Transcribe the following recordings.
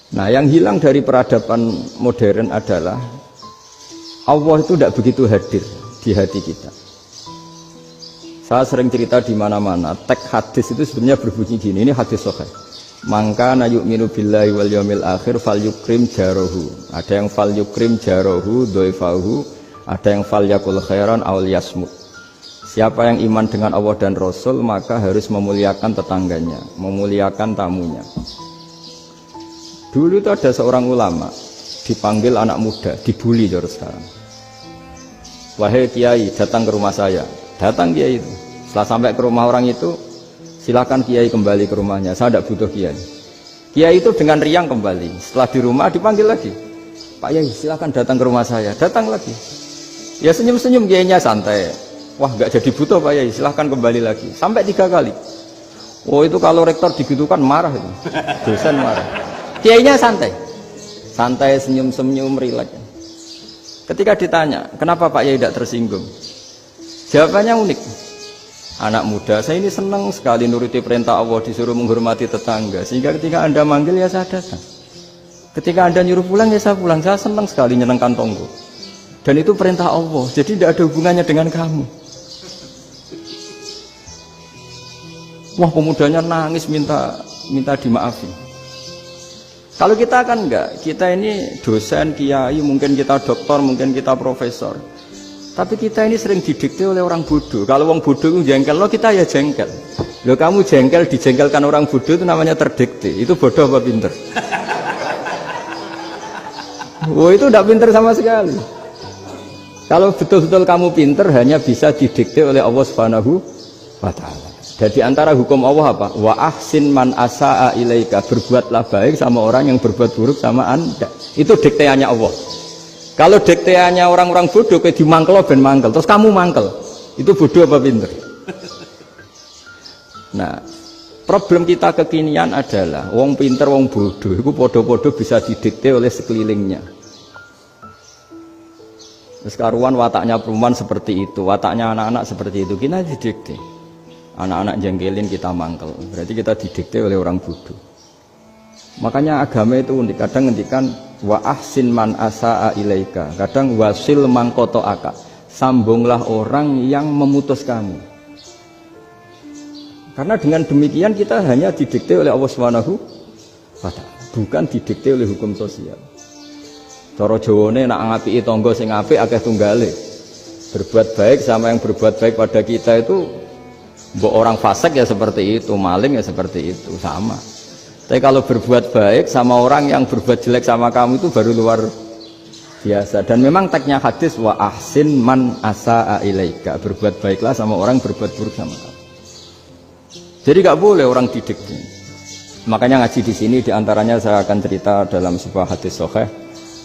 Nah, yang hilang dari peradaban modern adalah Allah itu tidak begitu hadir di hati kita. Saya sering cerita di mana-mana, teks hadis itu sebenarnya berbunyi gini, ini hadis sahih. Mangka na yu'minu billahi wal yaumil akhir fal yukrim jarohu. Ada yang fal yukrim jarohu doifahu, ada yang fal yakul khairan aw yasmut. Siapa yang iman dengan Allah dan Rasul maka harus memuliakan tetangganya, memuliakan tamunya. Dulu itu ada seorang ulama dipanggil anak muda, dibully jor sekarang. Wahai kiai, datang ke rumah saya. Datang kiai itu. Setelah sampai ke rumah orang itu, silakan kiai kembali ke rumahnya. Saya tidak butuh kiai. Kiai itu dengan riang kembali. Setelah di rumah dipanggil lagi. Pak Yai, silakan datang ke rumah saya. Datang lagi. Ya senyum-senyum kiainya santai. Wah, nggak jadi butuh Pak Yai. Silakan kembali lagi. Sampai 3 kali. Oh itu kalau rektor digitukan marah itu. Dosen marah. Kiainya santai, santai senyum-senyum rileks. Ketika ditanya, kenapa Pak Yai tidak tersinggung? Jawabannya unik. Anak muda, saya ini senang sekali nuruti perintah Allah, disuruh menghormati tetangga. Sehingga ketika Anda manggil ya saya datang. Ketika Anda nyuruh pulang ya saya pulang. Saya senang sekali nyenangkan tonggo. Dan itu perintah Allah, jadi tidak ada hubungannya dengan kamu. Wah, pemudanya nangis minta dimaafin. Kalau kita kan enggak, kita ini dosen, kiai, mungkin kita doktor, mungkin kita profesor. Tapi kita ini sering didikte oleh orang bodoh. Kalau orang bodoh itu jengkel, lo kita ya jengkel. Lo kamu jengkel, dijengkelkan orang bodoh itu namanya terdikte. Itu bodoh apa pinter? Oh itu tidak pinter sama sekali. Kalau betul-betul kamu pinter, hanya bisa didikte oleh Allah Subhanahu wa Ta'ala. Jadi antara hukum Allah apa? Wa ahsin man asa'a ilaika, berbuatlah baik sama orang yang berbuat buruk sama Anda. Itu dikteannya Allah. Kalau dikteannya orang-orang bodoh kayak dimangkel ben mangkel, terus kamu mangkel. Itu bodoh apa pinter? Nah, problem kita kekinian adalah wong pinter, wong bodoh itu podo-podo bisa didikte oleh sekelilingnya. Terus karuan wataknya perempuan seperti itu, wataknya anak-anak seperti itu, kita didikte. Anak-anak jengkelin kita mangkel, berarti kita didikte oleh orang bodoh. Makanya agama itu unik, kadang ngendikan wa ahsin man asa'a ilaika, kadang wasil man qata'aka, sambunglah orang yang memutus kamu. Karena dengan demikian kita hanya didikte oleh Allah Subhanahu wa Ta'ala, bukan didikte oleh hukum sosial. Cara Jawane nak ngapiki tangga sing apik akeh tunggale. Berbuat baik sama yang berbuat baik pada kita itu, mbok orang fasik ya seperti itu, maling ya seperti itu, sama. Tapi kalau berbuat baik sama orang yang berbuat jelek sama kamu itu baru luar biasa. Dan memang teksnya hadis wa ahsin man asa'a ilaika, berbuat baiklah sama orang berbuat buruk sama kamu. Jadi nggak boleh orang didikte. Makanya ngaji di sini diantaranya saya akan cerita dalam sebuah hadis sahih,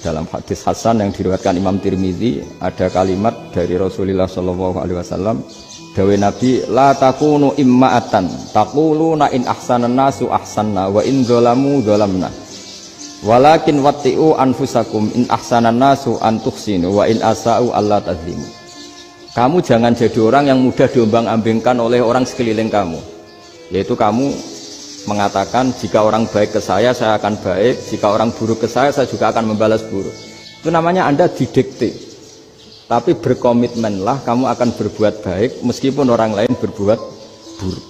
dalam hadis hasan yang diriwayatkan Imam Tirmidzi, ada kalimat dari Rasulullah SAW. Dawe Nabi, la takunu imma'atan taquluna in ahsanan nasu ahsanna wa in dzalamu dzalamna walakin watti'u anfusakum in ahsanan nasu an tuhsinu wa in asa'u alla tadzlimu. Kamu jangan jadi orang yang mudah diombang-ambingkan oleh orang sekeliling kamu, yaitu kamu mengatakan jika orang baik ke saya akan baik, jika orang buruk ke saya juga akan membalas buruk. Itu namanya Anda didikte. Tapi berkomitmenlah kamu akan berbuat baik meskipun orang lain berbuat buruk.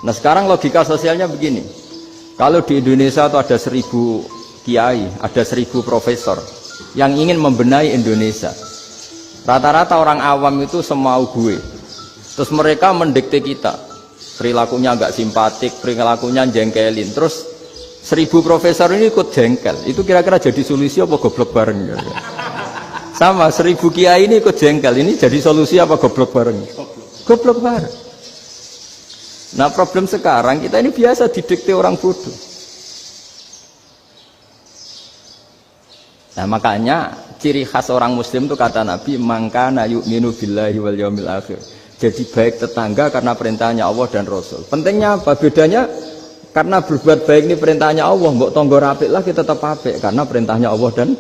Nah sekarang logika sosialnya begini, kalau di Indonesia itu ada 1000 kiai, ada 1000 profesor yang ingin membenahi Indonesia, rata-rata orang awam itu semau gue. Terus mereka mendikte kita, perilakunya nggak simpatik, perilakunya jengkelin. Terus 1000 profesor ini ikut jengkel, itu kira-kira jadi solusi apa goblok bareng? Sama 1000 kiai ini ikut jengkel, ini jadi solusi apa goblok bareng? Goblok bareng. Nah problem sekarang kita ini biasa didikte orang bodoh. Nah makanya ciri khas orang muslim itu kata Nabi, mangkana yu'minu billahi wal yaumil akhir. Jadi baik tetangga karena perintahnya Allah dan Rasul. Pentingnya apa? Bedanya karena berbuat baik ini perintahnya Allah, mbok tonggo apik lah kita tetap apik karena perintahnya Allah dan